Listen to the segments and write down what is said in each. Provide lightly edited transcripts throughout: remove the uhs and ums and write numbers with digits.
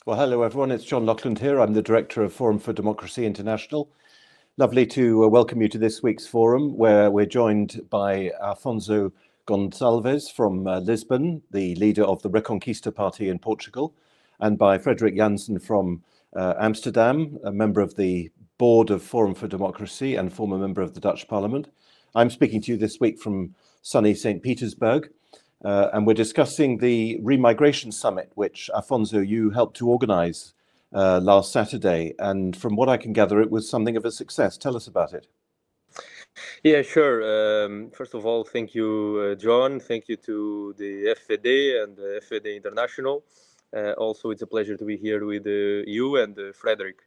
Well, hello everyone. It's John Lockland here. I'm the director of Forum for Democracy International. Lovely to welcome you to this week's forum, where we're joined by Afonso Gonçalves from Lisbon, the leader of the Reconquista Party in Portugal, and by Frederik Jansen from Amsterdam, a member of the board of Forum for Democracy and former member of the Dutch Parliament. I'm speaking to you this week from sunny St. Petersburg. And we're discussing the Remigration Summit, which, Afonso, you helped to organize last Saturday. And from what I can gather, it was something of a success. Tell us about it. Yeah, sure. First of all, thank you, John. Thank you to the FVD and the FVD International. Also, it's a pleasure to be here with you and Frederik.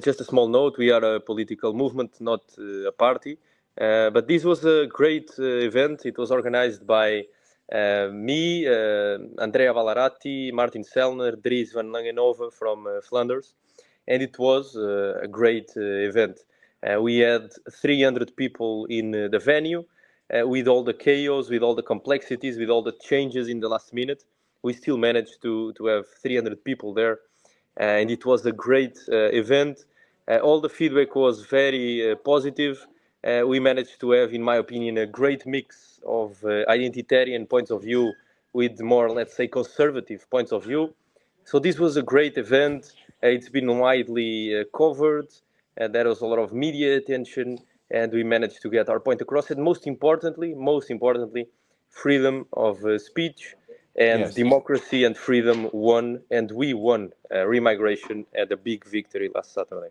Just a small note, we are a political movement, not a party. But this was a great event. It was organized by me, Andrea Valarati, Martin Sellner, Dries van Langenhove from Flanders. And it was a great event. We had 300 people in the venue with all the chaos, with all the complexities, with all the changes in the last minute. We still managed to have 300 people there. And it was a great event. All the feedback was very positive. We managed to have, in my opinion, a great mix of identitarian points of view with more, let's say, conservative points of view. So this was a great event. It's been widely covered. There was a lot of media attention, and we managed to get our point across. And most importantly, freedom of speech and Yes. democracy and freedom won, and we won. Remigration had a big victory last Saturday.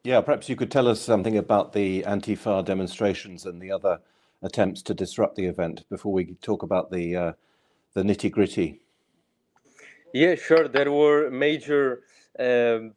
Yeah, perhaps you could tell us something about the Antifa demonstrations and the other attempts to disrupt the event before we talk about the nitty-gritty. Yeah, sure. There were major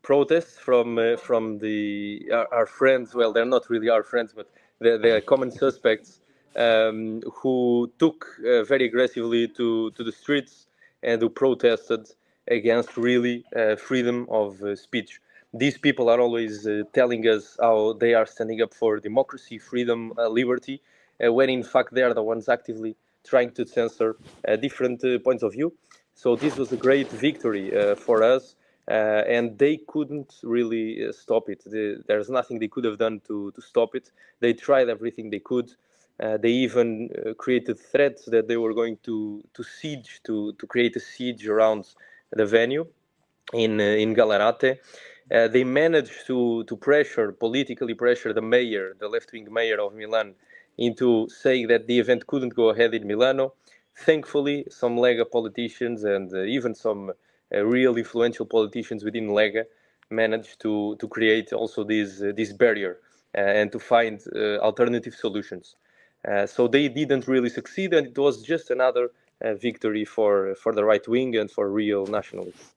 protests from our friends. Well, they're not really our friends, but they're common suspects who took very aggressively to the streets and who protested against really freedom of speech. These people are always telling us how they are standing up for democracy, freedom, liberty, when in fact they are the ones actively trying to censor different points of view. So this was a great victory for us, and they couldn't really stop it. There's nothing they could have done to stop it. They tried everything they could. They even created threats that they were going to create a siege around the venue in Gallerate. They managed to politically pressure the mayor, the left-wing mayor of Milan, into saying that the event couldn't go ahead in Milano. Thankfully, some Lega politicians and even some real influential politicians within Lega managed to create also this barrier and to find alternative solutions. So they didn't really succeed, and it was just another victory for the right wing and for real nationalists.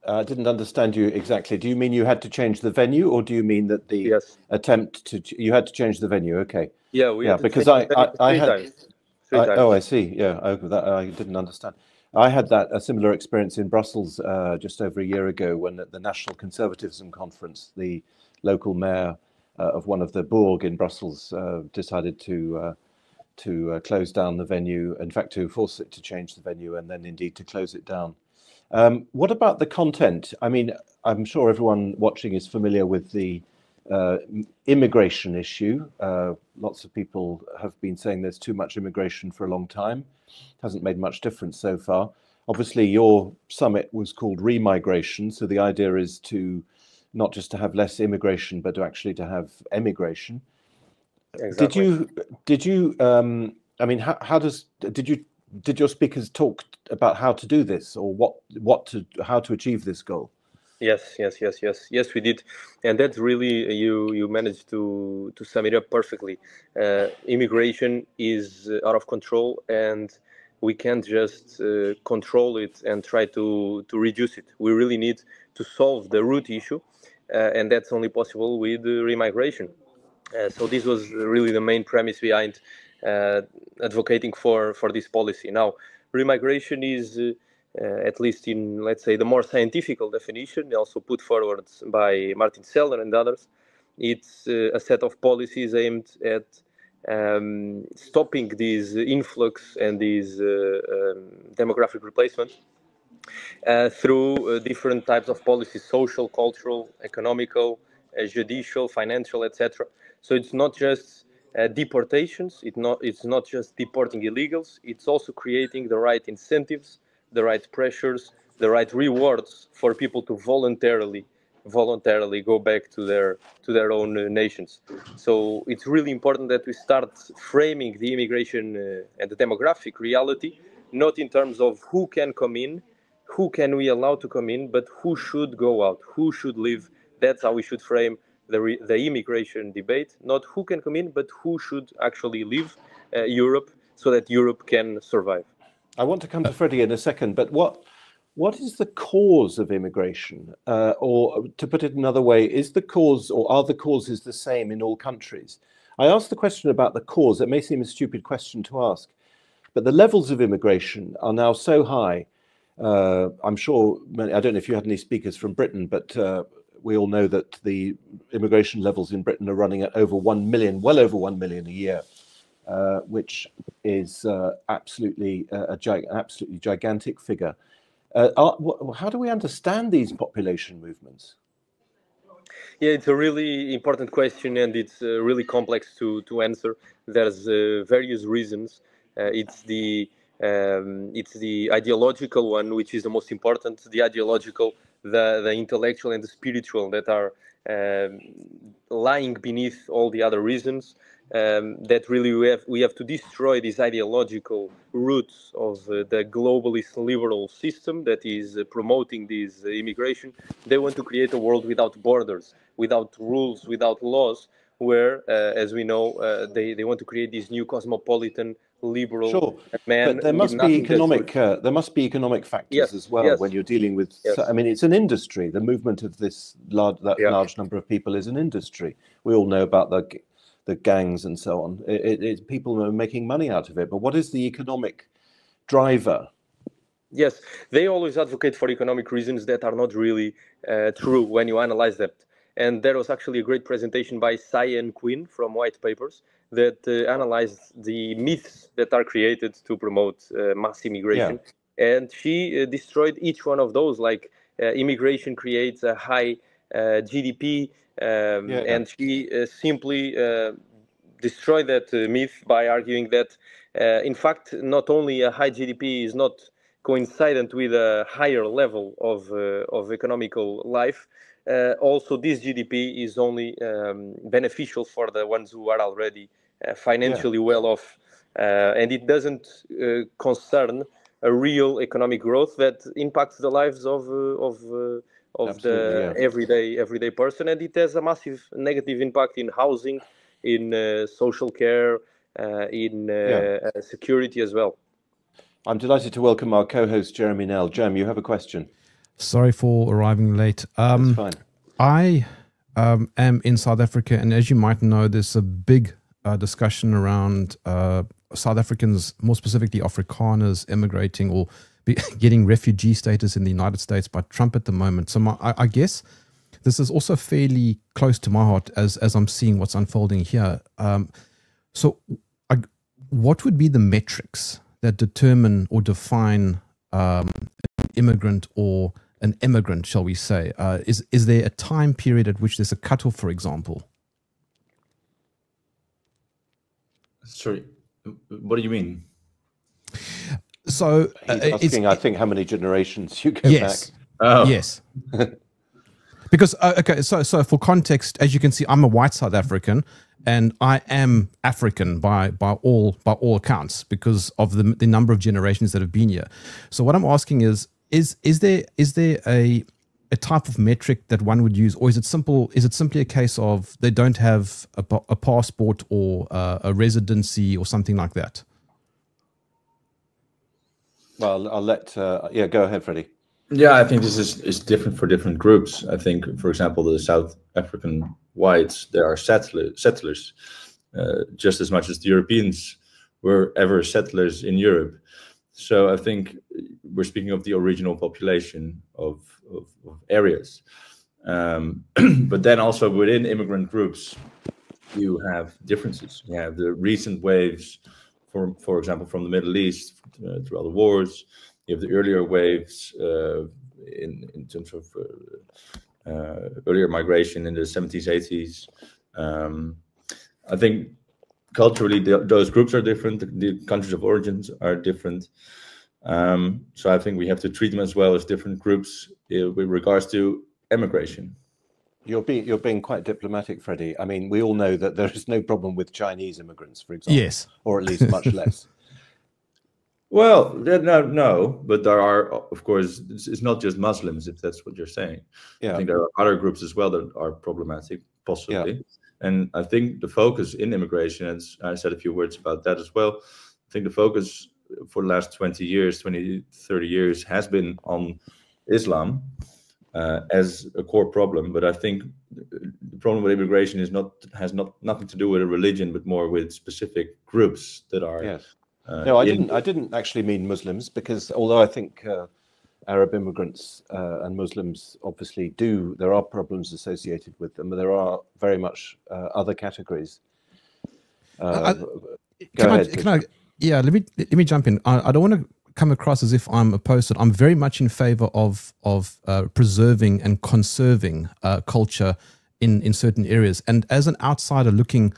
I didn't understand you exactly. Do you mean you had to change the venue, or do you mean that the attempt to you had to change the venue? Okay. Yeah, we had to because change I had times. Three times. Oh, I see. Yeah, I didn't understand. I had a similar experience in Brussels just over a year ago when at the National Conservatism Conference, the local mayor of one of the bourg in Brussels decided to close down the venue. In fact, to force it to change the venue and then indeed to close it down. What about the content? I mean, I'm sure everyone watching is familiar with the immigration issue. Lots of people have been saying there's too much immigration for a long time. Hasn't made much difference so far. Obviously, your summit was called Remigration, so the idea is to not just to have less immigration, but to actually to have emigration. Exactly. Did you? I mean, did your speakers talk about how to do this, or how to achieve this goal? Yes, we did, and that's really you managed to sum it up perfectly. Immigration is out of control, and we can't just control it and try to reduce it. We really need to solve the root issue, and that's only possible with remigration. So this was really the main premise behind advocating for this policy. Now, remigration is, at least in, let's say, the more scientific definition, also put forward by Martin Sellner and others, it's a set of policies aimed at stopping this influx and this demographic replacement through different types of policies: social, cultural, economical, judicial, financial, etc. So it's not just deportations. It's not just deporting illegals. It's also creating the right incentives, the right pressures, the right rewards for people to voluntarily go back to their own nations. So it's really important that we start framing the immigration and the demographic reality not in terms of who can come in, who can we allow to come in, but who should go out, who should leave. That's how we should frame the immigration debate, not who can come in, but who should actually leave Europe so that Europe can survive. I want to come to Freddie in a second, but what is the cause of immigration? Or to put it another way, is the cause, or are the causes the same in all countries? I asked the question about the cause. It may seem a stupid question to ask, but the levels of immigration are now so high. I'm sure, I don't know if you had any speakers from Britain, but we all know that the immigration levels in Britain are running at over 1 million, well over 1 million a year, which is absolutely absolutely gigantic figure. How do we understand these population movements? Yeah, it's a really important question, and it's really complex to answer. There's various reasons. It's the ideological one, which is the most important. The ideological, the intellectual, and the spiritual that are lying beneath all the other reasons. That really we have to destroy these ideological roots of the globalist liberal system that is promoting this immigration. They want to create a world without borders, without rules, without laws, where, as we know, they want to create this new cosmopolitan liberal man. But there must be economic factors as well when you're dealing with. I mean, it's an industry. The movement of this large number of people is an industry. We all know about the gangs and so on. It's people are making money out of it. But what is the economic driver? Yes, they always advocate for economic reasons that are not really true when you analyze them. And there was actually a great presentation by Cyan Quinn from White Papers that analyzed the myths that are created to promote mass immigration. Yeah. And she destroyed each one of those, like immigration creates a high GDP, and she simply destroyed that myth by arguing that, in fact, not only a high GDP is not coincident with a higher level of economical life, also this GDP is only beneficial for the ones who are already financially well off, and it doesn't concern a real economic growth that impacts the lives of the everyday person, and it has a massive negative impact in housing, in social care, in security as well. I'm delighted to welcome our co-host Jeremy Nell. Jeremy, you have a question. Sorry for arriving late. That's fine. I am in South Africa, and as you might know, there's a big discussion around South Africans, more specifically Afrikaners, immigrating or getting refugee status in the United States by Trump at the moment. So I guess this is also fairly close to my heart as I'm seeing what's unfolding here. So what would be the metrics that determine or define an immigrant or an immigrant, shall we say? Is there a time period at which there's a cutoff, for example? Sorry, what do you mean? So he's asking, I think, how many generations you go back. Oh. Yes. Because okay, so for context, as you can see, I'm a white South African, and I am African by all accounts because of the number of generations that have been here. So what I'm asking is there a type of metric that one would use, or is it simply a case of they don't have a passport or a residency or something like that? Well, I'll let go ahead, Freddie. Yeah, I think this is different for different groups. I think, for example, the South African whites, they are settlers, just as much as the Europeans were ever settlers in Europe. So I think we're speaking of the original population of areas. But then also within immigrant groups, you have differences. You have the recent waves, for example, from the Middle East through all the wars. You have the earlier waves in terms of earlier migration in the 70s, 80s. I think culturally those groups are different. The countries of origins are different. So I think we have to treat them as well as different groups with regards to immigration. You're being quite diplomatic, Freddie. I mean, we all know that there is no problem with Chinese immigrants, for example. Yes. Or at least much less. Well, no, but there are, of course, it's not just Muslims, if that's what you're saying. Yeah. I think there are other groups as well that are problematic, possibly. Yeah. And I think the focus in immigration, and I said a few words about that as well, I think the focus for the last 20 years, 20, 30 years has been on Islam as a core problem. But I think the problem with immigration has nothing to do with a religion, but more with specific groups that are... Yes. No, I didn't actually mean Muslims, because although I think Arab immigrants and Muslims obviously there are problems associated with them, but there are very much other categories. Yeah, let me jump in. I don't want to come across as if I'm opposed to it. I'm very much in favor of preserving and conserving culture in certain areas. And as an outsider looking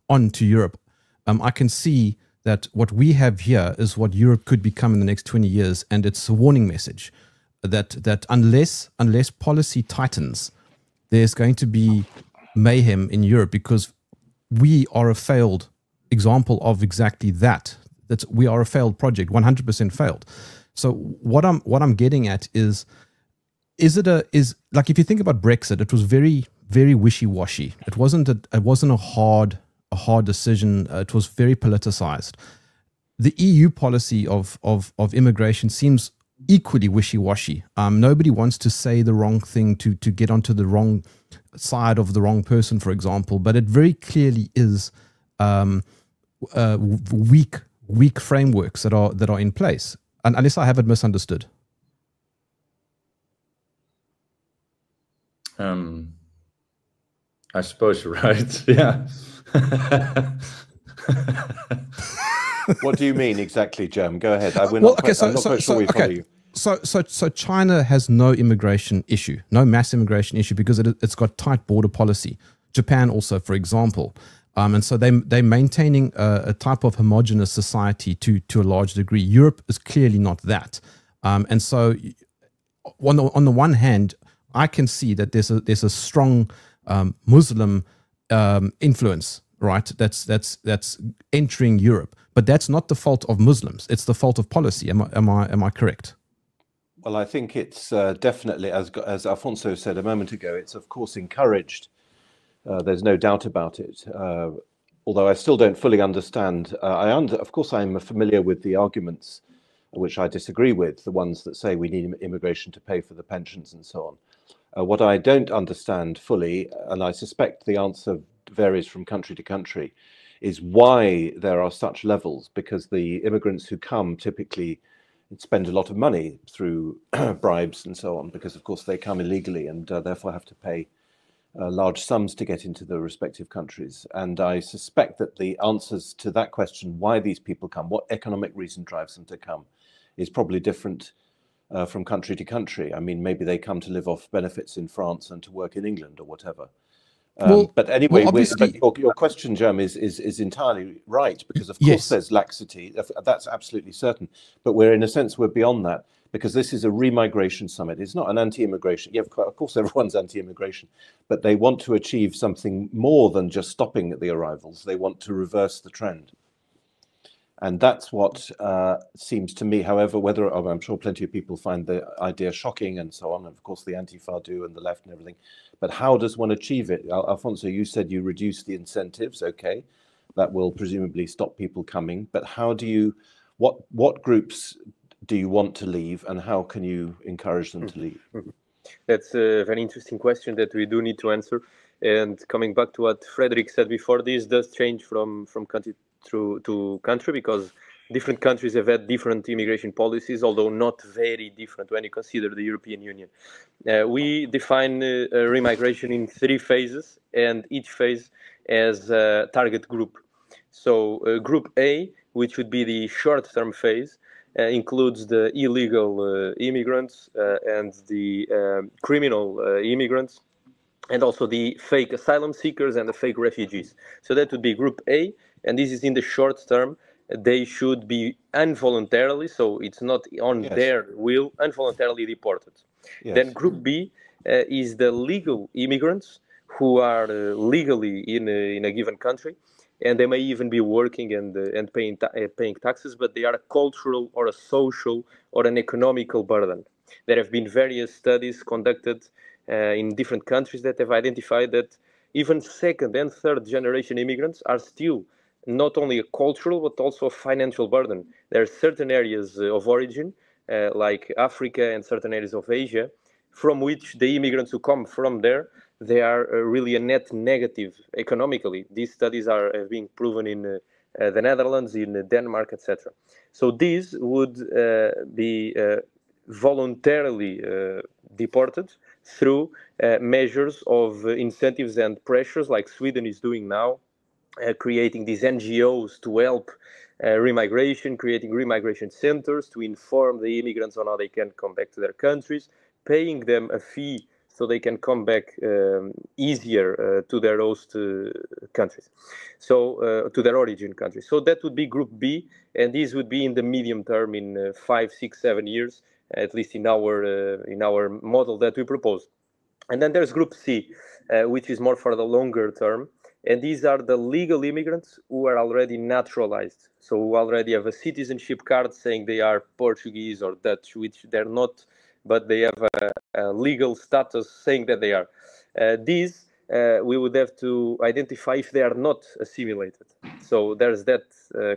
on to Europe, I can see that what we have here is what Europe could become in the next 20 years, and it's a warning message that unless policy tightens, there's going to be mayhem in Europe, because we are a failed example of exactly that. We are a failed project, 100% failed. So what I'm getting at is like, if you think about Brexit, it was very, very wishy-washy. It wasn't a hard decision. It was very politicized. The EU policy of immigration seems equally wishy-washy. Nobody wants to say the wrong thing to get onto the wrong side of the wrong person, for example. But it very clearly is weak frameworks that are in place. And unless I have it misunderstood. I suppose you're right. Yeah. What do you mean exactly, Jem? Go ahead. I'm not quite sure we follow you. So China has no immigration issue, no mass immigration issue, because it's got tight border policy. Japan also, for example. And so they're maintaining a type of homogenous society to a large degree. Europe is clearly not that. And so on the one hand, I can see that there's a strong Muslim influence, right? That's entering Europe, but that's not the fault of Muslims. It's the fault of policy. Am I correct? Well, I think it's definitely, as Alfonso said a moment ago, it's of course encouraged. There's no doubt about it. Although I still don't fully understand. Of course, I'm familiar with the arguments which I disagree with, the ones that say we need immigration to pay for the pensions and so on. What I don't understand fully, and I suspect the answer varies from country to country, is why there are such levels, because the immigrants who come typically spend a lot of money through bribes and so on, because of course they come illegally and therefore have to pay large sums to get into the respective countries. And I suspect that the answers to that question, why these people come, what economic reason drives them to come, is probably different from country to country. I mean, maybe they come to live off benefits in France and to work in England or whatever. But anyway, your question, Jem, is entirely right, because of course there's laxity. That's absolutely certain. But in a sense, we're beyond that, because this is a remigration summit. It's not an anti-immigration. Yeah, of course, everyone's anti-immigration, but they want to achieve something more than just stopping at the arrivals. They want to reverse the trend. And that's what seems to me, however, I'm sure plenty of people find the idea shocking and so on. And of course, the Antifa do, and the left and everything. But how does one achieve it? Alfonso, you said you reduce the incentives. Okay, that will presumably stop people coming. But how do you, what groups do you want to leave, and how can you encourage them to leave? That's a very interesting question that we do need to answer. And coming back to what Frederick said before, this does change from country to country, because different countries have had different immigration policies, although not very different when you consider the European Union. We define remigration in 3 phases, and each phase has a target group. So group A, which would be the short-term phase, includes the illegal immigrants and the criminal immigrants, and also the fake asylum seekers and the fake refugees. So that would be Group A, and this is in the short term. They should be involuntarily, so it's not on their will, involuntarily deported. Then Group B is the legal immigrants who are legally in a given country, and they may even be working and paying taxes, but they are a cultural or a social or an economical burden. There have been various studies conducted in different countries that have identified that even second and third generation immigrants are still not only a cultural but also a financial burden. There are certain areas of origin, like Africa and certain areas of Asia, from which the immigrants who come from there, they are really a net negative economically. These studies are being proven in the Netherlands, in Denmark, etc. So these would be voluntarily deported through measures of incentives and pressures, like Sweden is doing now, creating these NGOs to help remigration, creating remigration centers to inform the immigrants on how they can come back to their countries, paying them a fee so they can come back easier to their host countries, so to their origin countries. So that would be Group B, and these would be in the medium term, in 5, 6, 7 years, at least in our model that we propose. And then there's Group C, which is more for the longer term, and these are the legal immigrants who are already naturalized, so who already have a citizenship card saying they are Portuguese or Dutch, which they're not, but they have a legal status saying that they are. These we would have to identify if they are not assimilated. So there's that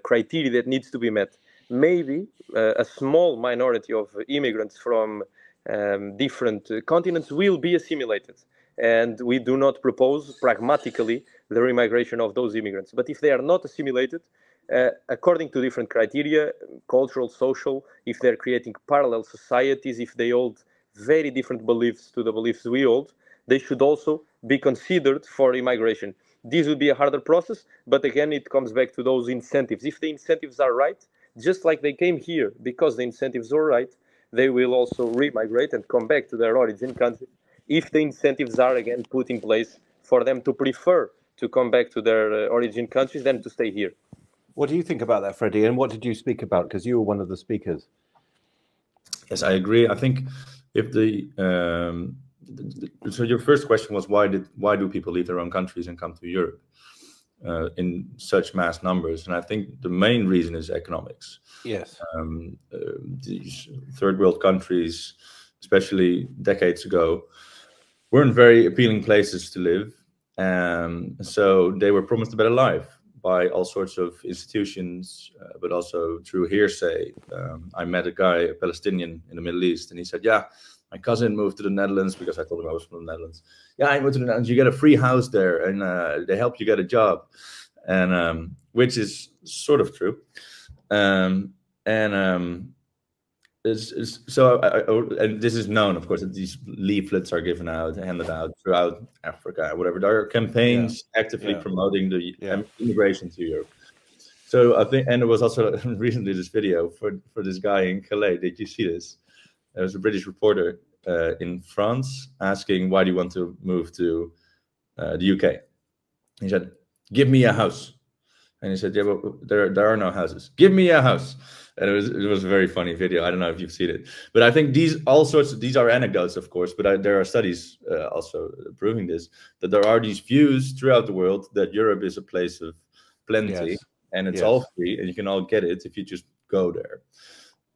criteria that needs to be met. Maybe a small minority of immigrants from different continents will be assimilated, and we do not propose pragmatically the remigration of those immigrants. But if they are not assimilated, according to different criteria, cultural, social, if they're creating parallel societies, if they hold very different beliefs to the beliefs we hold, they should also be considered for immigration. This would be a harder process, but again, it comes back to those incentives. If the incentives are right, just like they came here because the incentives were right, they will also remigrate and come back to their origin country if the incentives are again put in place for them to prefer to come back to their origin countries than to stay here. What do you think about that, Freddie? And what did you speak about? Because you were one of the speakers. Yes, I agree. I think if so your first question was why do people leave their own countries and come to Europe in such mass numbers? And I think the main reason is economics. Yes. These third world countries, especially decades ago, weren't very appealing places to live. So they were promised a better life by all sorts of institutions, but also through hearsay. I met a guy, a Palestinian in the Middle East, and he said, yeah, my cousin moved to the Netherlands, because I told him I was from the Netherlands. Yeah, I moved to the Netherlands, you get a free house there, and they help you get a job, and which is sort of true. So and this is known, of course, that these leaflets are handed out throughout Africa, whatever. There are campaigns actively promoting the immigration to Europe. So I think, and there was also recently this video for this guy in Calais. Did you see this? There was a British reporter in France asking, why do you want to move to the UK? He said, give me a house. And he said, yeah, but there are no houses. Give me a house. And it was a very funny video. I don't know if you've seen it, but I think these are anecdotes, of course, but there are studies also proving this, that there are these views throughout the world that Europe is a place of plenty, and it's all free, and you can all get it if you just go there.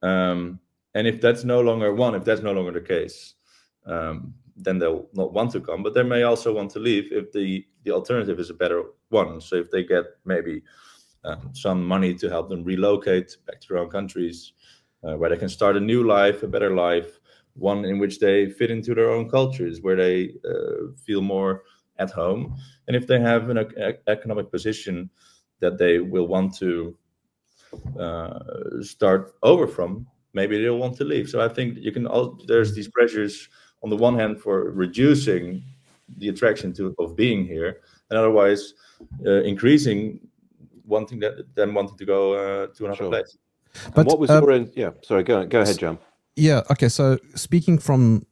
And if that's no longer the case, then they'll not want to come, but they may also want to leave if the alternative is a better one. So if they get maybe some money to help them relocate back to their own countries, where they can start a new life, a better life, one in which they fit into their own cultures, where they feel more at home. And if they have an economic position that they will want to start over from, maybe they'll want to leave. So I think there's these pressures on the one hand for reducing the attraction of being here, and otherwise increasing wanting to go to another place. And But what was your yeah? Sorry, go ahead, Jam. yeah, okay. So speaking from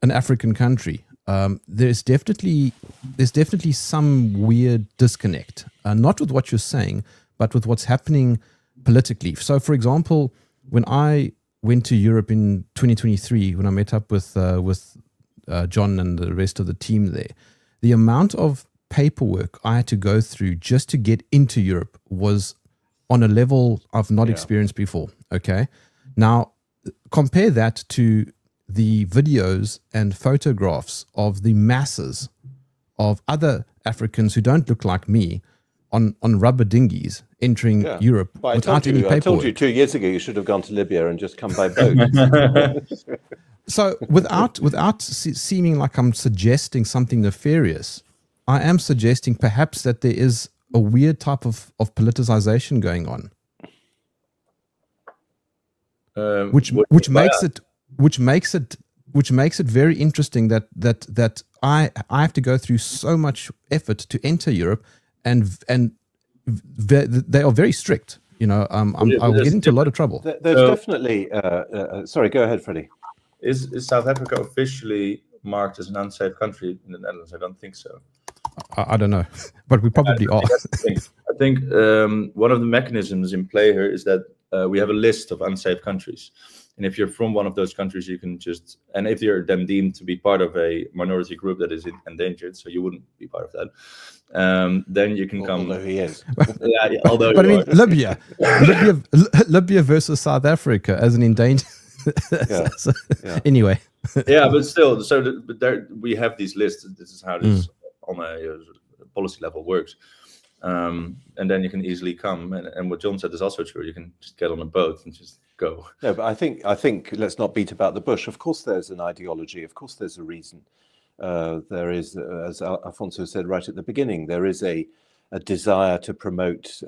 an African country, there's definitely some weird disconnect, not with what you're saying, but with what's happening politically. So, for example, when I went to Europe in 2023, when I met up with John and the rest of the team there, the amount of paperwork I had to go through just to get into Europe was on a level I've not experienced before. Okay, now compare that to the videos and photographs of the masses of other Africans who don't look like me on rubber dinghies entering Europe without any paperwork. I told you 2 years ago you should have gone to Libya and just come by boat. So without seeming like I'm suggesting something nefarious, I am suggesting perhaps that there is a weird type of politicization going on, which makes it very interesting that I have to go through so much effort to enter Europe, and they are very strict. You know, I'll get into a lot of trouble. There's definitely. Sorry, go ahead, Freddie. Is South Africa officially marked as an unsafe country in the Netherlands? I don't think so. I don't know, but we probably are. I think one of the mechanisms in play here is that we have a list of unsafe countries. And if you're from one of those countries, you can just, and if you're then deemed to be part of a minority group that is endangered, so you wouldn't be part of that, then you can come. Although he is. Yeah, although but I mean, Libya versus South Africa as an endangered. Anyway. Yeah, but still, so there we have these lists. This is how this on a policy level works. And then you can easily come. And what John said is also true. You can just get on a boat and just go. No, but I think let's not beat about the bush. Of course, there's an ideology. Of course, there's a reason. There is, as Afonso said right at the beginning, there is a desire to promote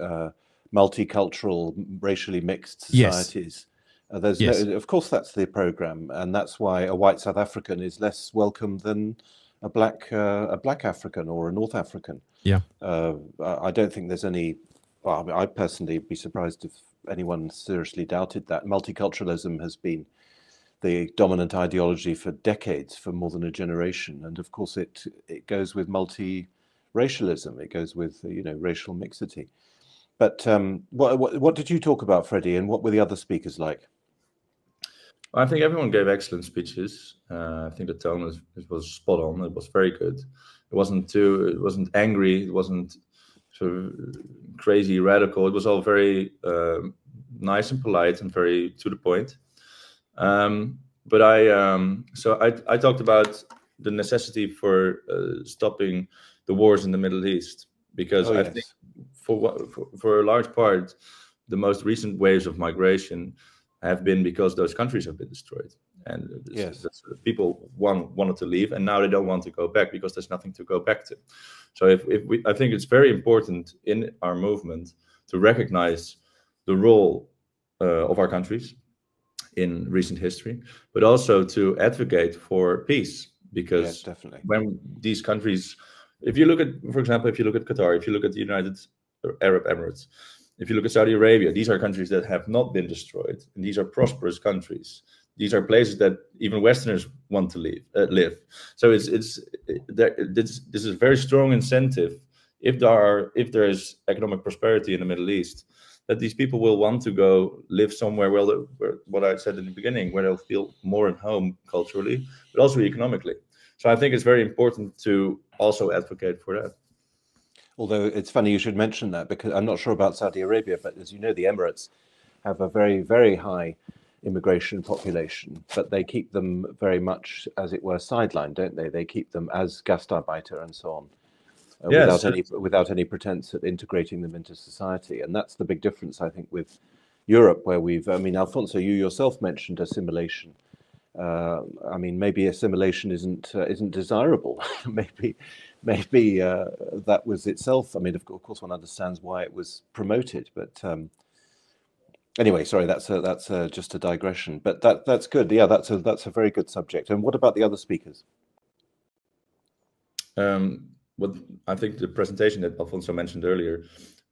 multicultural, racially mixed societies. Of course, that's the program, and that's why a white South African is less welcome than a black African or a North African. Yeah, I don't think there's any. Well, I mean, I'd personally be surprised if anyone seriously doubted that. Multiculturalism has been the dominant ideology for decades, for more than a generation, and of course, it goes with multiracialism. It goes with racial mixity. But what did you talk about, Freddie, and what were the other speakers like? I think everyone gave excellent speeches. I think the tone was spot on. It was very good. It wasn't angry. It wasn't sort of crazy radical. It was all very nice and polite and very to the point. But I talked about the necessity for stopping the wars in the Middle East, because I think for a large part, the most recent waves of migration have been because those countries have been destroyed, and people wanted to leave, and now they don't want to go back because there's nothing to go back to. So I think it's very important in our movement to recognize the role of our countries in recent history, but also to advocate for peace, because when these countries, if you look at Qatar, if you look at the United Arab Emirates, if you look at Saudi Arabia, these are countries that have not been destroyed, and these are prosperous countries. These are places that even Westerners want to live. So this is a very strong incentive. If there is economic prosperity in the Middle East, that these people will want to go live somewhere where what I said in the beginning, where they'll feel more at home culturally, but also economically. So I think it's very important to also advocate for that. Although it's funny you should mention that, because I'm not sure about Saudi Arabia, but as you know, the Emirates have a very, very high immigration population, but they keep them very much, as it were, sidelined, don't they? They keep them as Gastarbeiter and so on, without any pretense at integrating them into society. And that's the big difference, I think, with Europe, where Afonso, you yourself mentioned assimilation. Maybe assimilation isn't desirable. maybe that was itself. I mean, of course, one understands why it was promoted, but anyway, sorry, that's just a digression. But that's good. Yeah, that's a very good subject. And what about the other speakers? What I think the presentation that Afonso mentioned earlier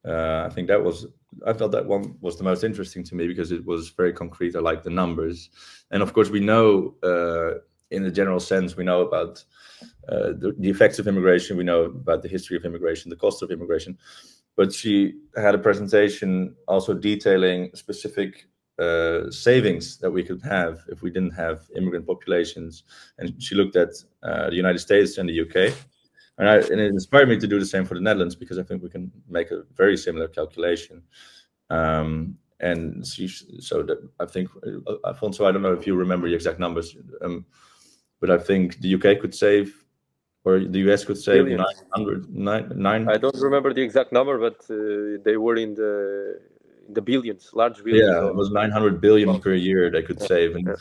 I think I thought that one was the most interesting to me because it was very concrete. I like the numbers, and of course we know in the general sense we know about the effects of immigration. We know about the history of immigration, the cost of immigration. But she had a presentation also detailing specific savings that we could have if we didn't have immigrant populations, and she looked at the United States and the UK. And it inspired me to do the same for the Netherlands, because I think we can make a very similar calculation. And so that I think, Afonso, I don't know if you remember the exact numbers, but I think the UK could save, or the US could save Billions. 900. I don't remember the exact number, but they were in the billions, large billions. Yeah, it was 900 billion per year they could save. And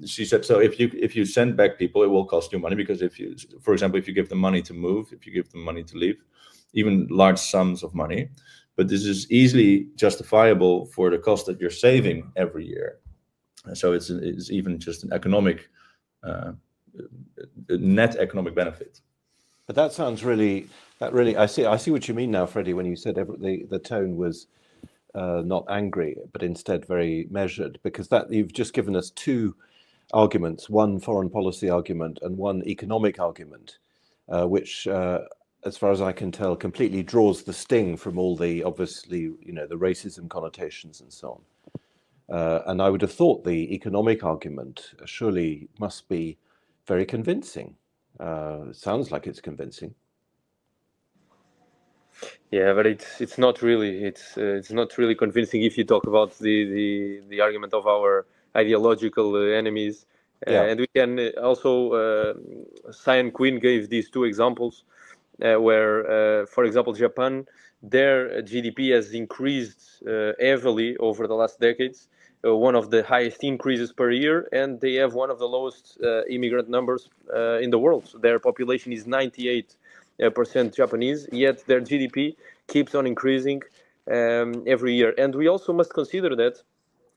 she said, so if you send back people, it will cost you money, because for example, if you give them money to move, if you give them money to leave, even large sums of money, but this is easily justifiable for the cost that you're saving every year. And so it's even just an economic, net economic benefit. But that sounds really. I see what you mean now, Freddie, when you said the tone was not angry, but instead very measured, because that you've just given us two arguments, one foreign policy argument and one economic argument, which, as far as I can tell, completely draws the sting from all the, obviously, the racism connotations and so on. And I would have thought the economic argument surely must be very convincing. Sounds like it's convincing. Yeah, but it's not really. It's not really convincing if you talk about the argument of our ideological enemies. Yeah. And we can also, Cyan Quinn gave these two examples where, for example, Japan, their GDP has increased heavily over the last decades, one of the highest increases per year, and they have one of the lowest immigrant numbers in the world. So their population is 98% Japanese, yet their GDP keeps on increasing every year. And we also must consider that,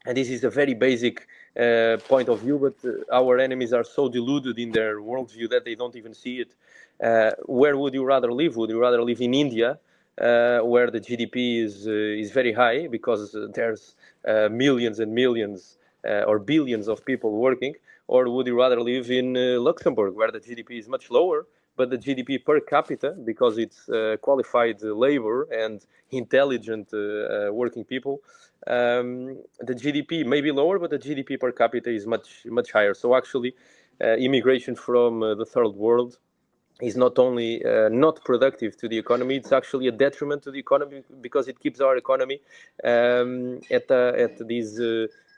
and this is a very basic point of view, but our enemies are so deluded in their worldview that they don't even see it. Where would you rather live? Would you rather live in India, where the GDP is very high because there's millions and millions or billions of people working, or would you rather live in Luxembourg, where the GDP is much lower, but the GDP per capita, because it's qualified labor and intelligent working people, the GDP may be lower, but the GDP per capita is much higher. So actually, immigration from the third world is not only not productive to the economy, it's actually a detriment to the economy, because it keeps our economy at this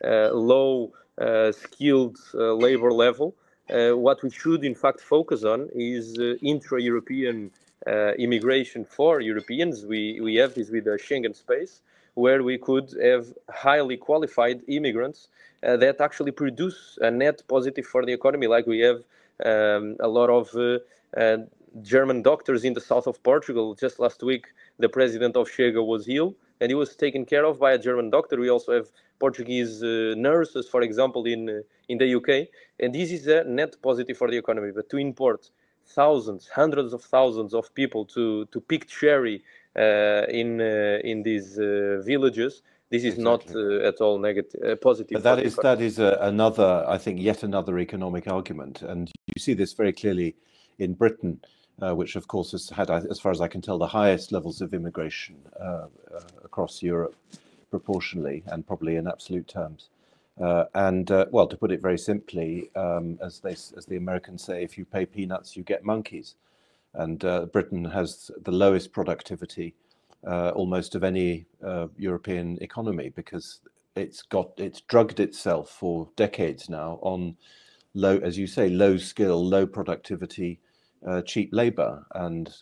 low skilled labor level. What we should in fact focus on is intra-European immigration for Europeans. We have this with the Schengen space, where we could have highly qualified immigrants that actually produce a net positive for the economy, like we have a lot of German doctors in the south of Portugal. Just last week, the president of Chega was ill, and he was taken care of by a German doctor. We also have Portuguese nurses, for example, in the UK, and this is a net positive for the economy. But to import thousands, hundreds of thousands of people to pick cherry in these villages, this is not at all negative, positive. But that is another, I think, yet another economic argument, and you see this very clearly in Britain, which of course has had, as far as I can tell, the highest levels of immigration across Europe, proportionally and probably in absolute terms. Well, to put it very simply, as the Americans say, if you pay peanuts, you get monkeys. And Britain has the lowest productivity almost of any European economy, because it's drugged itself for decades now on low, as you say, low skill, low productivity, cheap labor, and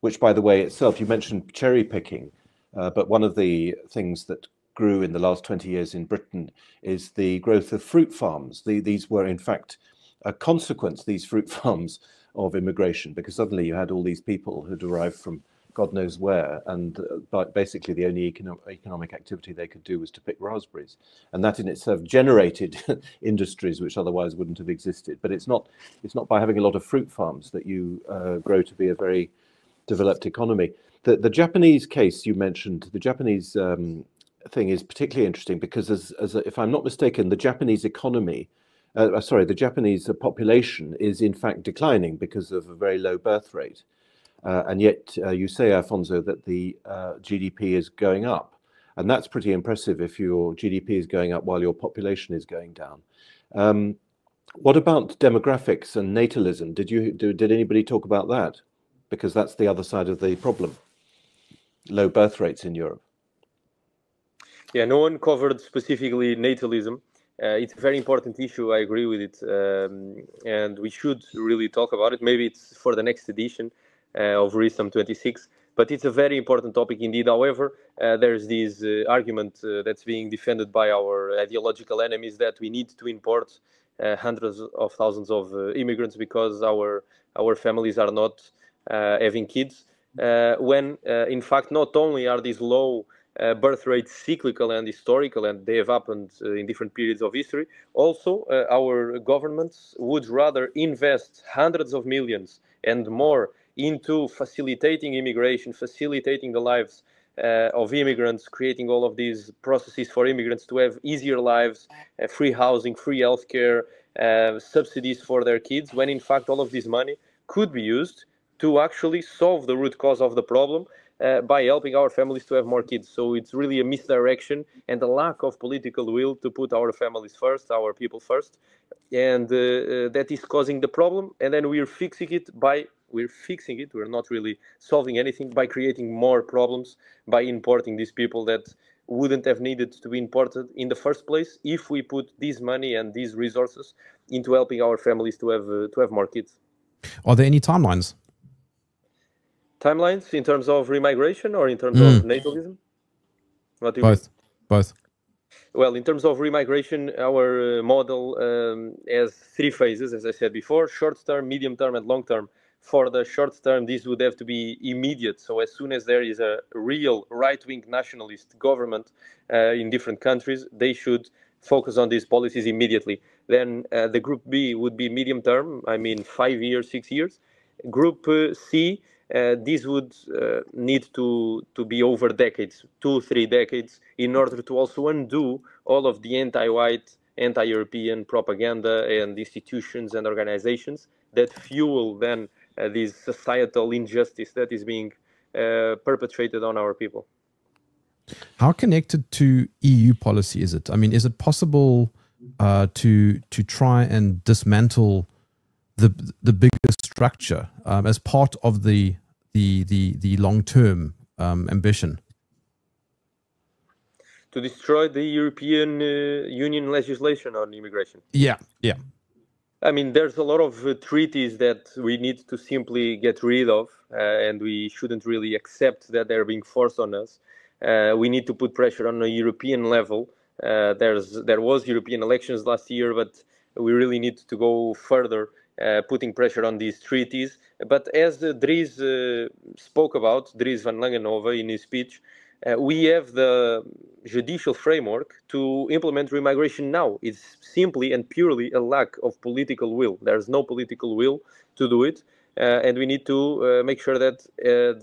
which, by the way, itself, you mentioned cherry picking, but one of the things that grew in the last 20 years in Britain is the growth of fruit farms. These were, in fact, a consequence, these fruit farms, of immigration, because suddenly you had all these people who arrived from God knows where, and basically the only economic activity they could do was to pick raspberries, and that in itself generated industries which otherwise wouldn't have existed. But it's not by having a lot of fruit farms that you grow to be a very developed economy. The Japanese case you mentioned, the Japanese thing is particularly interesting because, if I'm not mistaken, the Japanese economy, the Japanese population is in fact declining because of a very low birth rate. And yet you say, Afonso, that the GDP is going up. And that's pretty impressive if your GDP is going up while your population is going down. What about demographics and natalism? Did anybody talk about that? Because that's the other side of the problem. Low birth rates in Europe. Yeah, no one covered specifically natalism. It's a very important issue. I agree with it, and we should really talk about it. Maybe it's for the next edition of ReSum 26. But it's a very important topic indeed. However, there's this argument that's being defended by our ideological enemies that we need to import hundreds of thousands of immigrants because our families are not having kids. When in fact, not only are these low birth rates cyclical and historical, and they have happened in different periods of history, also our governments would rather invest hundreds of millions and more into facilitating immigration, facilitating the lives of immigrants, creating all of these processes for immigrants to have easier lives, free housing, free healthcare, subsidies for their kids, when in fact all of this money could be used to actually solve the root cause of the problem by helping our families to have more kids. So it's really a misdirection and a lack of political will to put our families first, our people first, and that is causing the problem. And then we're fixing it. We're not really solving anything by creating more problems by importing these people that wouldn't have needed to be imported in the first place if we put this money and these resources into helping our families to have more kids. Are there any timelines? Timelines in terms of remigration or in terms of natalism? What do you mean? Both. Well, in terms of remigration, our model has three phases, as I said before: short term, medium term, and long term. For the short term, this would have to be immediate. So as soon as there is a real right-wing nationalist government in different countries, they should focus on these policies immediately. Then the Group B would be medium term, 5 years, 6 years. Group C, this would need to be over decades, 2-3 decades, in order to also undo all of the anti-white, anti-European propaganda and institutions and organizations that fuel then this societal injustice that is being perpetrated on our people. How connected to EU policy is it? I mean, is it possible to try and dismantle the bigger structure as part of the long-term ambition? To destroy the European Union legislation on immigration? Yeah. I mean, there's a lot of treaties that we need to simply get rid of, and we shouldn't really accept that they're being forced on us. We need to put pressure on a European level. There was European elections last year, but we really need to go further, putting pressure on these treaties. But as Dries spoke about, Dries van Langenhove in his speech, we have the judicial framework to implement remigration now. It's simply and purely a lack of political will. There's no political will to do it. And we need to make sure that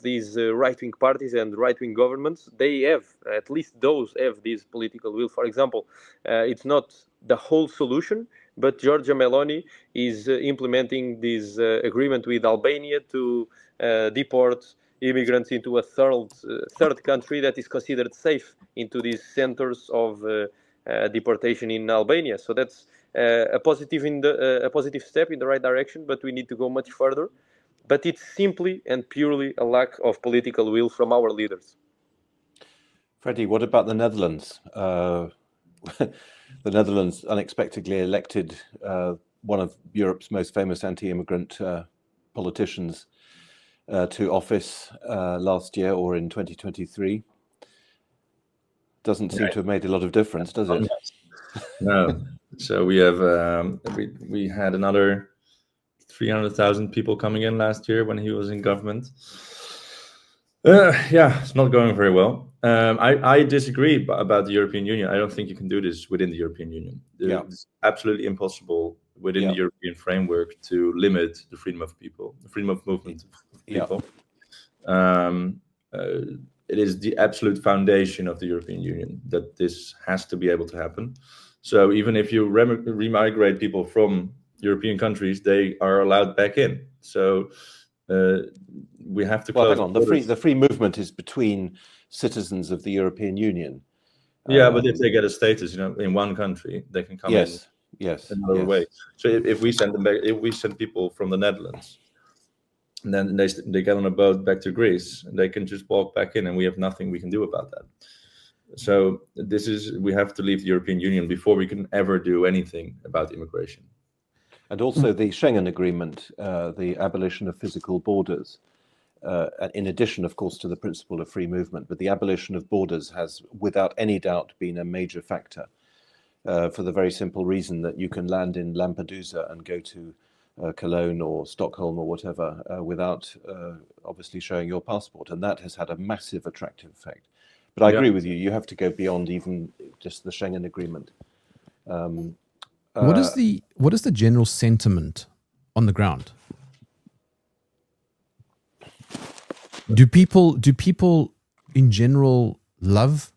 these right-wing parties and right-wing governments, they have, at least those have this political will. For example, it's not the whole solution, but Giorgia Meloni is implementing this agreement with Albania to deport immigrants into a third country that is considered safe into these centers of deportation in Albania. So that's a positive step in the right direction, but we need to go much further. But it's simply and purely a lack of political will from our leaders. Freddie, what about the Netherlands? The Netherlands unexpectedly elected one of Europe's most famous anti-immigrant politicians to office last year or in 2023. Doesn't seem to have made a lot of difference, does it? No. So we have we had another 300,000 people coming in last year when he was in government. Yeah, it's not going very well. I disagree about the European Union. I don't think you can do this within the European Union. It's absolutely impossible within the European framework to limit the freedom of people, the freedom of movement of people. it is the absolute foundation of the European Union that this has to be able to happen. So even if you remigrate people from European countries, they are allowed back in. So we have to close. Hang on. The free movement is between citizens of the European Union. Yeah, but if they get a status, in one country, they can come in. Yes. Another way. So if we send them back, if we send people from the Netherlands, and then they get on a boat back to Greece, and they can just walk back in, and we have nothing we can do about that. So we have to leave the European Union before we can ever do anything about immigration. And also the Schengen Agreement, the abolition of physical borders, in addition, of course, to the principle of free movement, but the abolition of borders has, without any doubt, been a major factor for the very simple reason that you can land in Lampedusa and go to Cologne or Stockholm or whatever without obviously showing your passport. And that has had a massive attractive effect. But I agree with you. You have to go beyond even just the Schengen Agreement. What is the general sentiment on the ground? Do people in general love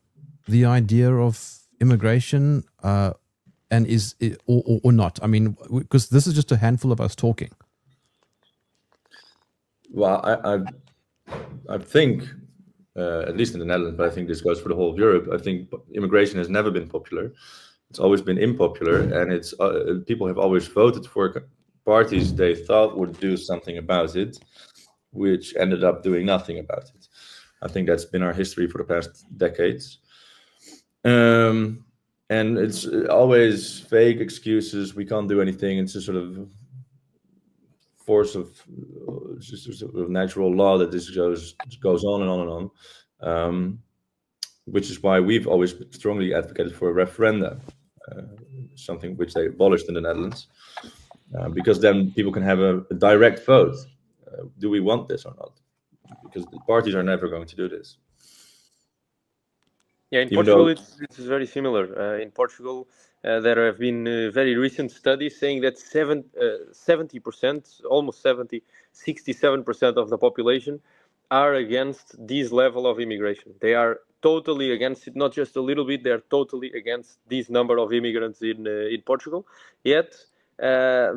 the idea of immigration, and is it, or not? I mean, because this is just a handful of us talking. Well, I think. At least in the Netherlands, but I think this goes for the whole of Europe. I think immigration has never been popular. It's always been unpopular, and it's people have always voted for parties they thought would do something about it, which ended up doing nothing about it. I think that's been our history for the past decades. And it's always vague excuses. We can't do anything. It's a sort of force of just a natural law that this goes on and on and on, which is why we've always strongly advocated for a referendum, something which they abolished in the Netherlands, because then people can have a direct vote. Do we want this or not? Because the parties are never going to do this. Yeah, in Portugal, it's very similar. In Portugal, there have been very recent studies saying that 70%, almost 67% of the population are against this level of immigration. They are totally against it, not just a little bit, they are totally against this number of immigrants in Portugal. Yet,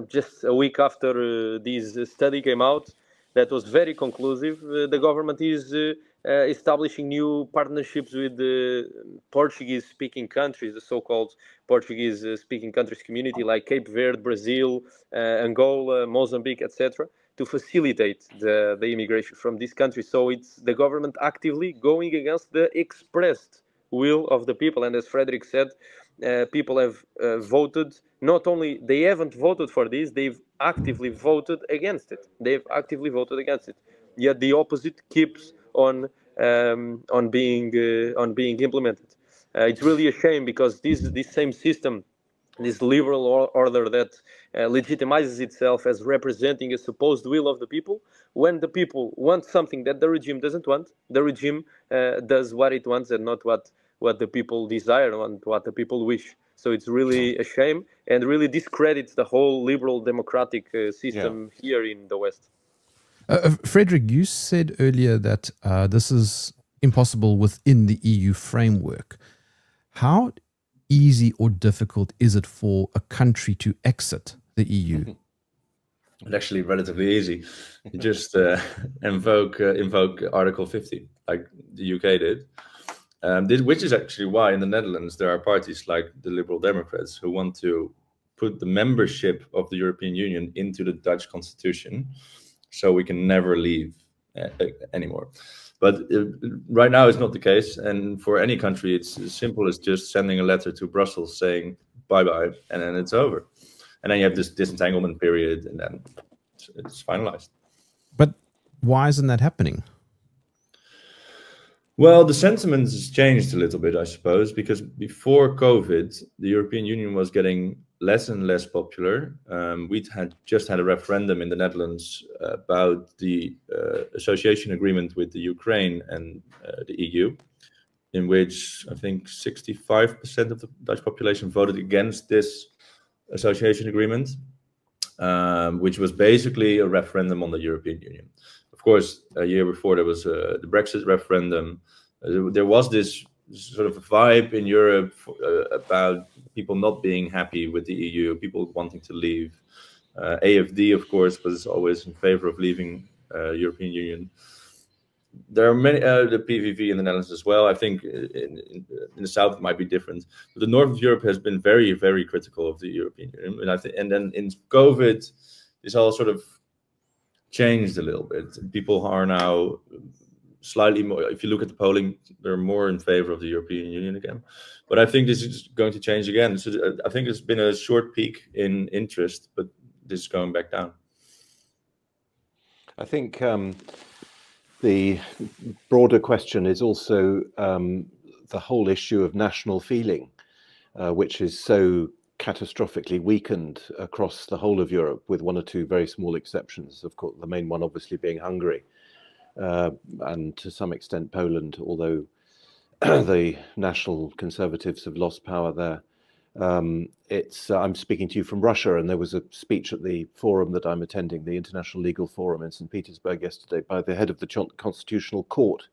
just a week after this study came out, that was very conclusive, the government is establishing new partnerships with the Portuguese-speaking countries, the so-called Portuguese-speaking countries community like Cape Verde, Brazil, Angola, Mozambique, etc., to facilitate the immigration from these countries. So it's the government actively going against the expressed will of the people. And as Frederick said, people have voted. Not only they haven't voted for this, they've actively voted against it. Yet the opposite keeps on being implemented. It's really a shame because this same system, this liberal order that legitimizes itself as representing a supposed will of the people, when the people want something that the regime doesn't want, the regime does what it wants and not what the people desire and what the people wish. So it's really a shame and really discredits the whole liberal democratic system here in the West. Frederick, you said earlier that this is impossible within the EU framework. How easy or difficult is it for a country to exit the EU? It's actually relatively easy. You just invoke Article 50, like the UK did. Which is actually why in the Netherlands there are parties like the Liberal Democrats who want to put the membership of the European Union into the Dutch constitution, so we can never leave anymore. But right now it's not the case, and for any country it's as simple as just sending a letter to Brussels saying bye-bye, and then it's over. And then you have this disentanglement period, and then it's finalized. But why isn't that happening? Well, the sentiment has changed a little bit, I suppose, because before COVID, the European Union was getting less and less popular. We'd just had a referendum in the Netherlands about the association agreement with the Ukraine and the EU, in which I think 65% of the Dutch population voted against this association agreement, which was basically a referendum on the European Union. of course, a year before there was the Brexit referendum. There was this sort of a vibe in Europe about people not being happy with the EU, people wanting to leave. AFD, of course, was always in favor of leaving European Union. There are many, the PVV in the Netherlands as well. I think in the south it might be different, but the north of Europe has been very, very critical of the European Union. And I think, and then in COVID, this all sort of changed a little bit. People are now slightly more. If you look at the polling, they're more in favor of the European Union again. But I think this is going to change again. So I think it's been a short peak in interest, but this is going back down. I think the broader question is also the whole issue of national feeling, which is so catastrophically weakened across the whole of Europe, with one or two very small exceptions. Of course, the main one obviously being Hungary, and to some extent Poland, although the National Conservatives have lost power there. I'm speaking to you from Russia, and there was a speech at the forum that I'm attending, the International Legal Forum in St. Petersburg yesterday, by the head of the Constitutional Court.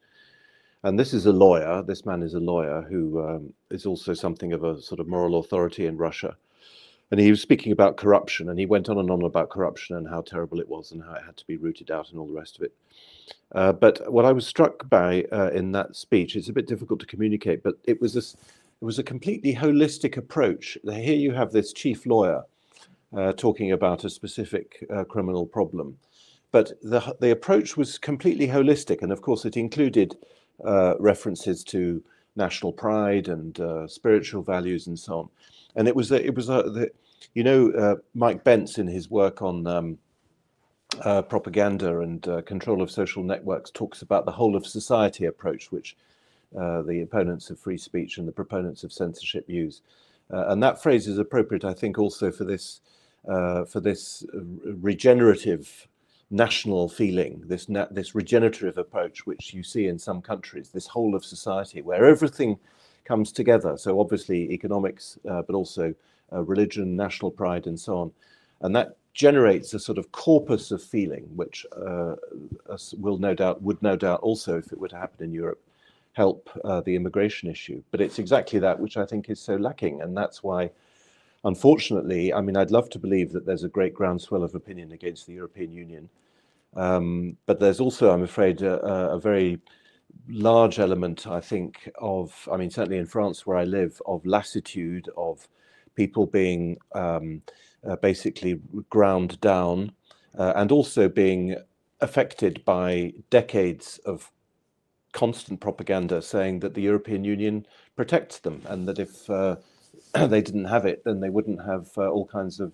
And this is a lawyer, this man is a lawyer who is also something of a sort of moral authority in Russia. And he was speaking about corruption, and he went on and on about corruption and how terrible it was and how it had to be rooted out and all the rest of it. But what I was struck by in that speech, it's a bit difficult to communicate, but it was a completely holistic approach. Here you have this chief lawyer talking about a specific criminal problem, but the approach was completely holistic, and of course it included references to national pride and spiritual values and so on. And it was Mike Bentz, in his work on propaganda and control of social networks, talks about the whole of society approach, which the opponents of free speech and the proponents of censorship use. And that phrase is appropriate, I think, also for this regenerative national feeling, this regenerative approach, which you see in some countries, this whole of society, where everything comes together. So obviously economics, but also religion, national pride, and so on. And that generates a sort of corpus of feeling, which would no doubt also, if it were to happen in Europe, help the immigration issue. But it's exactly that which I think is so lacking. And that's why, unfortunately, I mean, I'd love to believe that there's a great groundswell of opinion against the European Union. But there's also, I'm afraid, a very large element, I think, of, I mean, certainly in France where I live, of lassitude, of people being basically ground down, and also being affected by decades of constant propaganda saying that the European Union protects them, and that if they didn't have it, then they wouldn't have all kinds of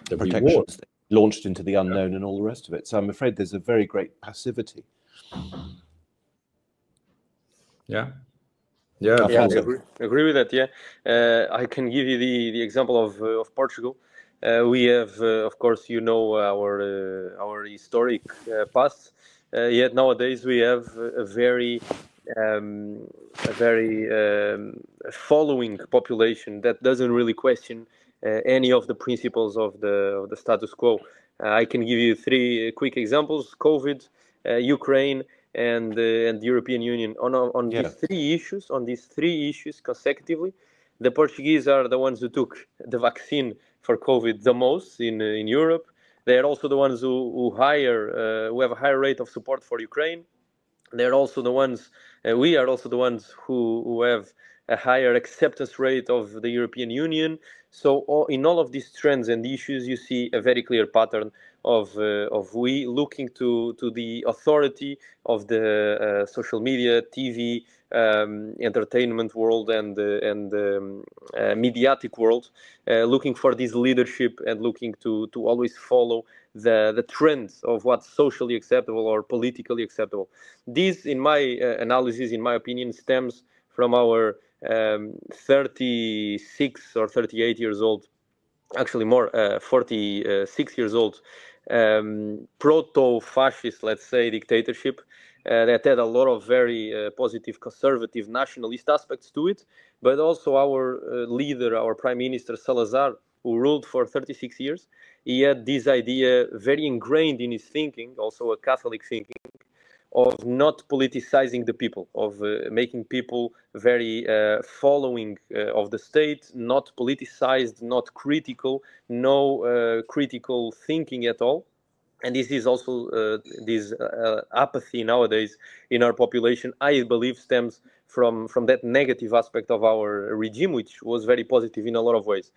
protections launched into the unknown and all the rest of it. So I'm afraid there's a very great passivity. Yeah, I agree with that. Yeah, I can give you the example of Portugal. We have, of course, our historic past. Yet nowadays we have a very following population that doesn't really question any of the principles of the status quo. I can give you three quick examples: COVID, Ukraine, and the European Union. On these three issues consecutively, the Portuguese are the ones who took the vaccine for COVID the most in Europe. They are also the ones who have a higher rate of support for Ukraine. They're also the ones. We are also the ones who have a higher acceptance rate of the European Union. So in all of these trends and issues, you see a very clear pattern of we looking to the authority of the social media, TV, entertainment world, and mediatic world, looking for this leadership and looking to always follow the trends of what's socially acceptable or politically acceptable. This, in my analysis, in my opinion, stems from our 36 or 38 years old, actually more, 46 years old, proto-fascist, let's say, dictatorship that had a lot of very positive conservative nationalist aspects to it, but also our leader, our prime minister Salazar, who ruled for 36 years. he had this idea very ingrained in his thinking, also a Catholic thinking, of not politicizing the people, of making people very following of the state, not politicized, not critical, no critical thinking at all. And this is also this apathy nowadays in our population, I believe, stems from that negative aspect of our regime, which was very positive in a lot of ways.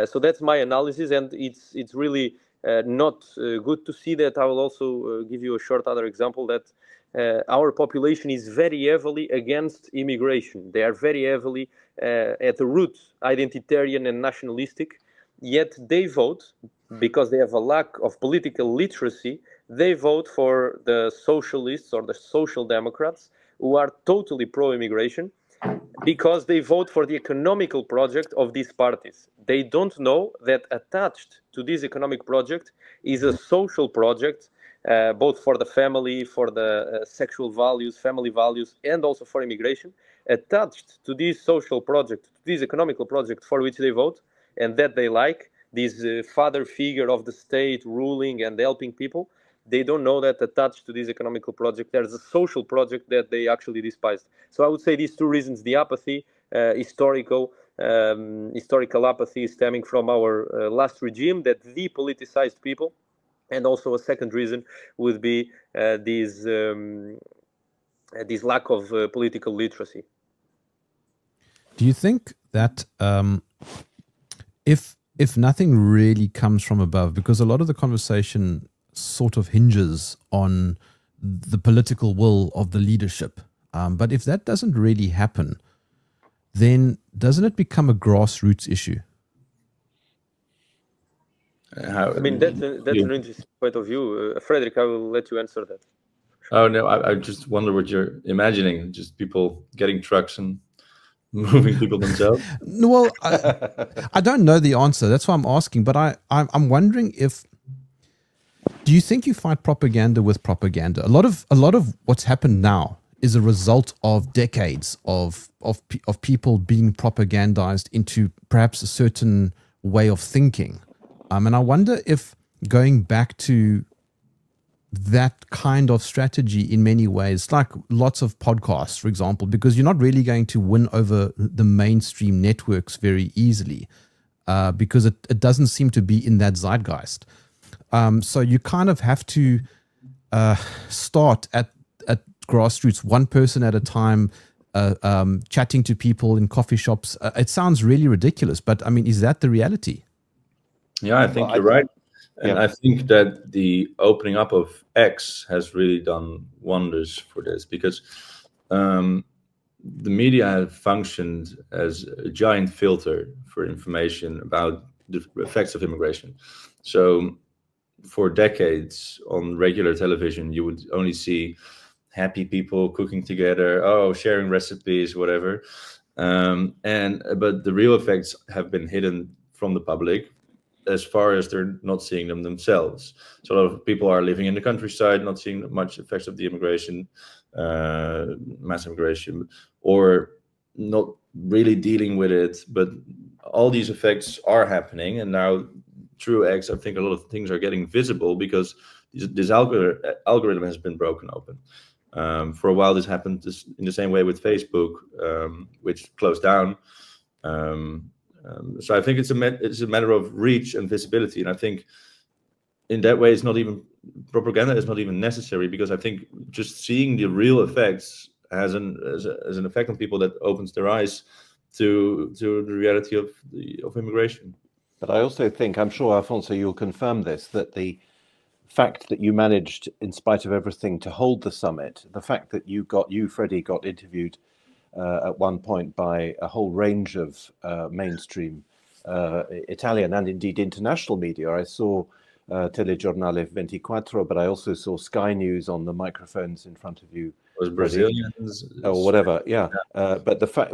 So that's my analysis, and it's really not good to see that. I will also give you a short other example that our population is very heavily against immigration. They are very heavily at the root identitarian and nationalistic, yet they vote because they have a lack of political literacy. They vote for the socialists or the social democrats who are totally pro-immigration because they vote for the economical project of these parties. They don't know that attached to this economic project is a social project, both for the family, for the sexual values, family values, and also for immigration. Attached to this social project, to this economical project for which they vote and that they like, this father figure of the state ruling and helping people, they don't know that attached to this economical project, there's a social project that they actually despised. So I would say these two reasons, the apathy, historical apathy stemming from our last regime that depoliticized people, and also a second reason would be this lack of political literacy. Do you think that if nothing really comes from above, because a lot of the conversation sort of hinges on the political will of the leadership, but if that doesn't really happen, then doesn't it become a grassroots issue? I mean, that's an interesting point of view. Frederick, I will let you answer that. Oh, no, I just wonder what you're imagining, just people getting trucks and moving people themselves. Well, I don't know the answer. That's why I'm asking. But I'm wondering if, do you think you fight propaganda with propaganda? A lot of what's happened now is a result of decades of people being propagandized into perhaps a certain way of thinking. And I wonder if going back to that kind of strategy in many ways, like lots of podcasts, for example, because you're not really going to win over the mainstream networks very easily because it doesn't seem to be in that zeitgeist. So you kind of have to start at grassroots, one person at a time, chatting to people in coffee shops. It sounds really ridiculous, but I mean, is that the reality? Yeah, I think you're right. And I think that the opening up of X has really done wonders for this, because the media have functioned as a giant filter for information about the effects of immigration. So for decades on regular television, you would only see happy people cooking together, sharing recipes, whatever. But the real effects have been hidden from the public, as far as they're not seeing them themselves. So a lot of people are living in the countryside, not seeing much effects of the immigration, mass immigration, or not really dealing with it. But all these effects are happening. And now through X, I think a lot of things are getting visible because this algorithm has been broken open. For a while, this happened in the same way with Facebook, which closed down. So I think it's a matter of reach and visibility, and I think in that way, propaganda is not even necessary, because I think just seeing the real effects has an effect on people that opens their eyes to the reality of immigration. But I also think, I'm sure Afonso, you'll confirm this, that the fact that you managed, in spite of everything, to hold the summit, the fact that Freddie, got interviewed at one point by a whole range of mainstream Italian and indeed international media. I saw Telegiornale 24, but I also saw Sky News on the microphones in front of you. It was Brazilians or whatever, yeah. But the fact,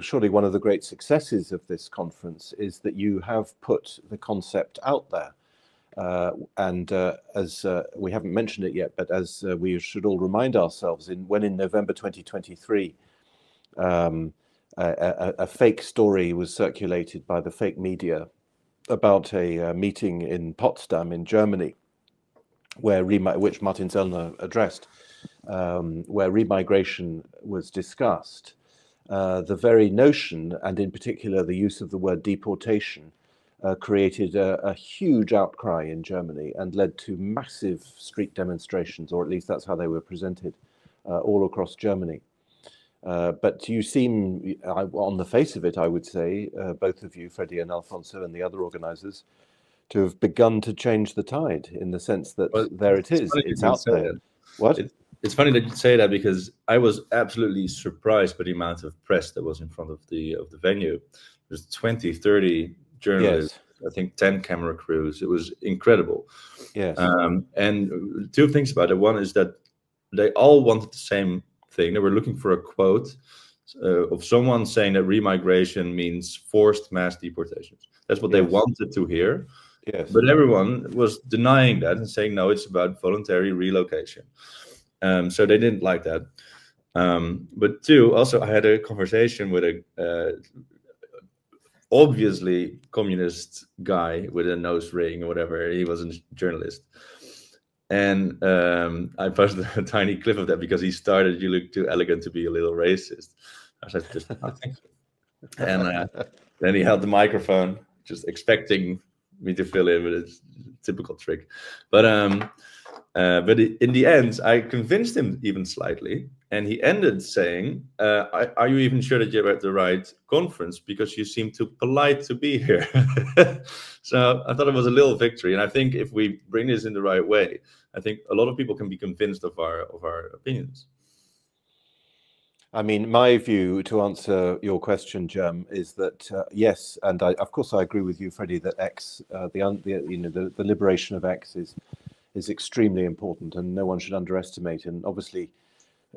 surely one of the great successes of this conference is that you have put the concept out there. And as we haven't mentioned it yet, but as we should all remind ourselves, when in November 2023, a fake story was circulated by the fake media about a meeting in Potsdam in Germany, which Martin Sellner addressed, where remigration was discussed. The very notion, and in particular the use of the word deportation, created a huge outcry in Germany and led to massive street demonstrations, or at least that's how they were presented, all across Germany. But you seem, on the face of it, I would say, both of you, Freddie and Alfonso, and the other organizers, to have begun to change the tide, in the sense that there it is, it's out there. What? It's funny that you say that, because I was absolutely surprised by the amount of press that was in front of the venue. There's 20, 30 journalists, yes. I think 10 camera crews. It was incredible. Yes. And two things about it. One is that they all wanted the same thing. They were looking for a quote of someone saying that remigration means forced mass deportations. That's what they wanted to hear. Yes. But everyone was denying that and saying, no, it's about voluntary relocation. So they didn't like that. But two, also I had a conversation with a obviously communist guy with a nose ring or whatever. He was a journalist. And I posted a tiny clip of that because he started, "You look too elegant to be a little racist." I said, just nothing. And then he held the microphone, just expecting me to fill in with his typical trick. But in the end, I convinced him even slightly. And he ended saying, are you even sure that you're at the right conference? Because you seem too polite to be here. So I thought it was a little victory. And I think if we bring this in the right way, I think a lot of people can be convinced of our opinions. I mean, my view, to answer your question, Germ, is that yes, and of course I agree with you, Freddie, that X, the liberation of X is extremely important, and no one should underestimate. And obviously,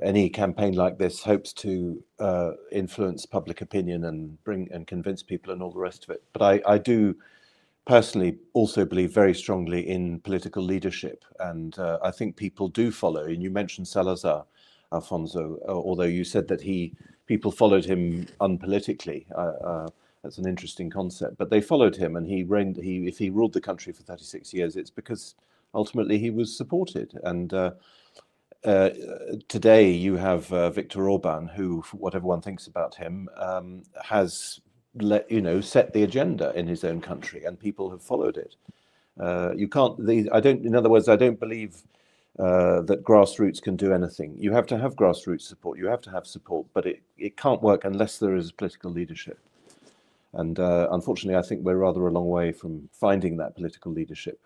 any campaign like this hopes to influence public opinion and convince people and all the rest of it. But I do personally also believe very strongly in political leadership, and I think people do follow. And you mentioned Salazar, Alfonso, although you said that people followed him unpolitically. That's an interesting concept, but they followed him, and if he ruled the country for 36 years, it's because ultimately he was supported. And today you have Viktor Orban, who, whatever one thinks about him, has set the agenda in his own country, and people have followed it. You can't. In other words, I don't believe that grassroots can do anything. You have to have grassroots support. You have to have support, but it can't work unless there is political leadership. And unfortunately, I think we're rather a long way from finding that political leadership.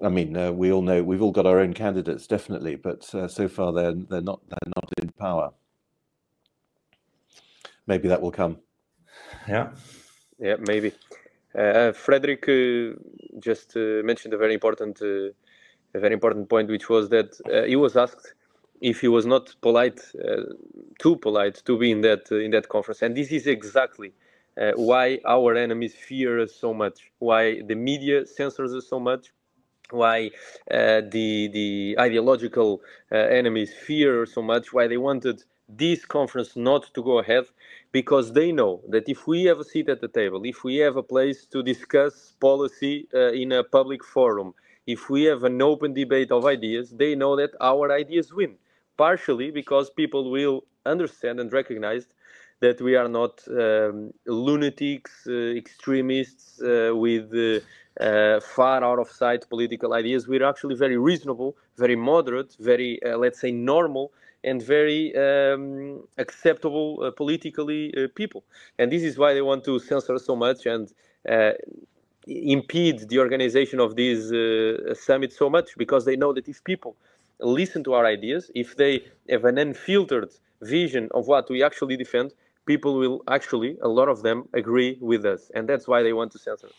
I mean, we all know we've all got our own candidates, definitely, but so far they're not in power. Maybe that will come. Yeah, maybe. Frederick just mentioned a very important point, which was that he was asked if he was not too polite to be in that conference, and this is exactly why our enemies fear us so much, why the media censors us so much, why the ideological enemies fear so much, why they wanted this conference not to go ahead, because they know that if we have a seat at the table, if we have a place to discuss policy in a public forum, if we have an open debate of ideas, they know that our ideas win, partially because people will understand and recognize that we are not lunatics, extremists with far out of sight political ideas. We're actually very reasonable, very moderate, very, let's say, normal, and very acceptable politically people. And this is why they want to censor so much and impede the organization of these summits so much, because they know that if people listen to our ideas, if they have an unfiltered vision of what we actually defend, people will actually, a lot of them, agree with us. And that's why they want to censor us.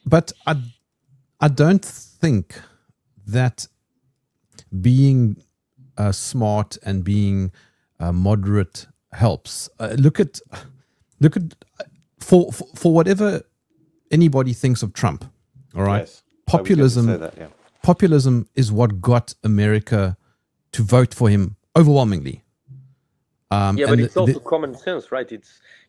But I don't think that being smart and being moderate helps. Look at for whatever anybody thinks of Trump. All right, yes, populism is what got America to vote for him overwhelmingly. But it's also common sense, right?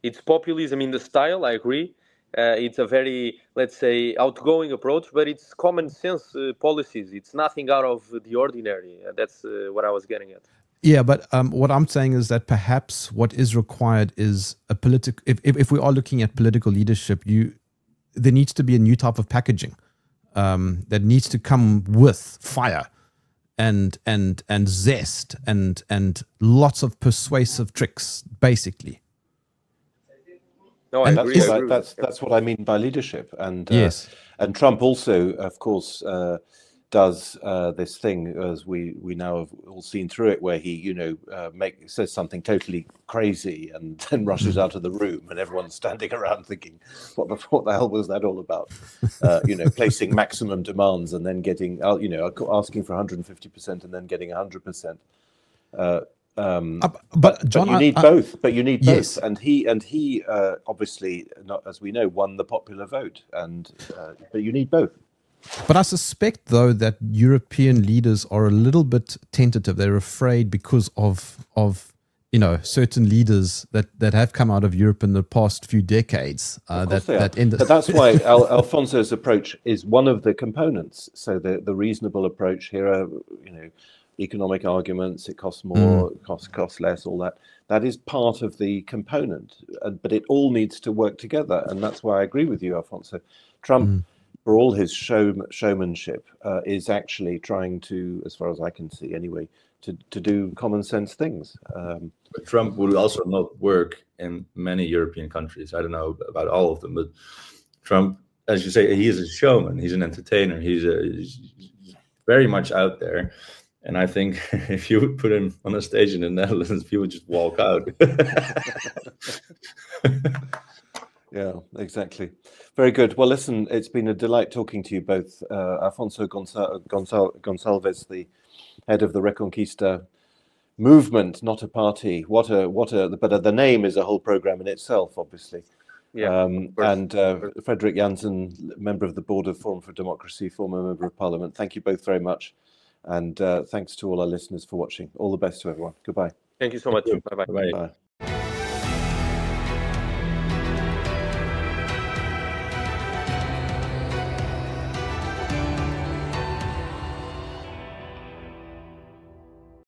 It's populism in the style, I agree. It's a very, let's say, outgoing approach, but it's common sense policies. It's nothing out of the ordinary. That's what I was getting at. Yeah, but what I'm saying is that perhaps what is required is a political. If we are looking at political leadership, there needs to be a new type of packaging that needs to come with fire and zest and lots of persuasive tricks, basically. No, I agree. That's what I mean by leadership. And yes, and Trump also, of course, does this thing, as we now have all seen through it, where he says something totally crazy and then rushes out of the room, and everyone's standing around thinking, what the hell was that all about? Placing maximum demands and then getting asking for 150% and then getting 100%. But John, you need both. But you need yes. both, and he obviously, not as we know, won the popular vote, but you need both. But I suspect, though, that European leaders are a little bit tentative. They're afraid because of certain leaders that have come out of Europe in the past few decades. But that's why Alfonso's approach is one of the components. So the reasonable approach here are, economic arguments. It costs more, costs less. All that. That is part of the component, but it all needs to work together. And that's why I agree with you, Alfonso. Trump. For all his showmanship, is actually trying to, as far as I can see anyway, to do common sense things. But Trump would also not work in many European countries. I don't know about all of them, but Trump, as you say, he is a showman. He's an entertainer. He's very much out there. And I think if you would put him on a stage in the Netherlands, people would just walk out. Yeah, exactly. Very good. Well, listen, it's been a delight talking to you both. Alfonso Gonçalves, the head of the Reconquista movement, not a party. But the name is a whole program in itself, obviously. Yeah. And Frederik Jansen, member of the board of Forum for Democracy, former member of Parliament. Thank you both very much. And thanks to all our listeners for watching. All the best to everyone. Goodbye. Thank you so much. Bye-bye. Bye.